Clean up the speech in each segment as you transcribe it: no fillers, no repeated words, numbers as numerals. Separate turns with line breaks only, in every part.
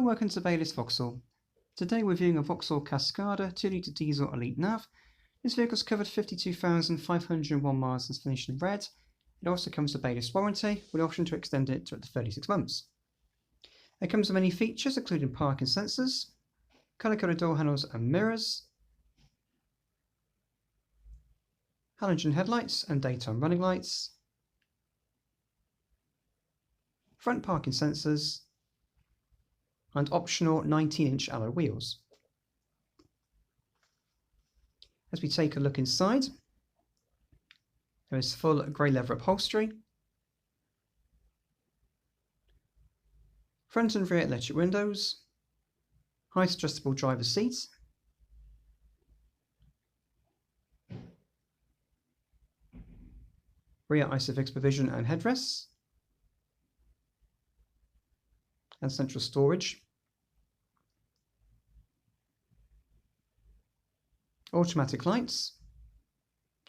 welcome to Baylis Vauxhall. Today we're viewing a Vauxhall Cascada 2.0 diesel Elite Nav. This vehicle's covered 52,501 miles and is finished in red. It also comes with a Baylis warranty with the option to extend it to up to 36 months. It comes with many features including parking sensors, colour-coded door handles and mirrors, halogen headlights and daytime running lights, front parking sensors, and optional 19-inch alloy wheels. As we take a look inside, there is full grey leather upholstery, front and rear electric windows, height adjustable driver's seat, rear ISOFIX provision and headrests, and central storage, automatic lights,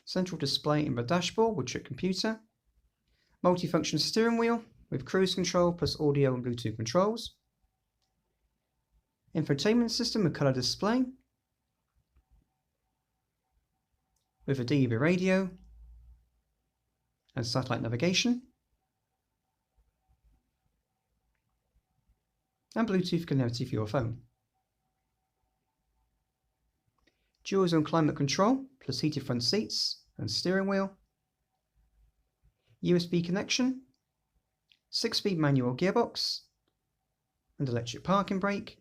central display in the dashboard with trip computer, multifunction steering wheel with cruise control plus audio and Bluetooth controls, infotainment system with colour display, with a DAB radio and satellite navigation, and Bluetooth connectivity for your phone. Dual zone climate control plus heated front seats and steering wheel, USB connection, 6-speed manual gearbox and electric parking brake,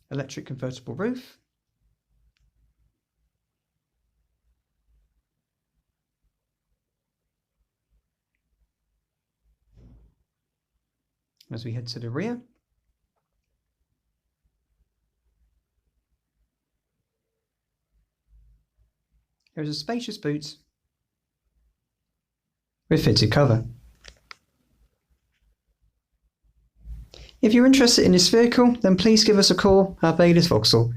electric convertible roof, as we head to the rear, there is a spacious boot with fitted cover. If you're interested in this vehicle, then please give us a call at Baylis Vauxhall.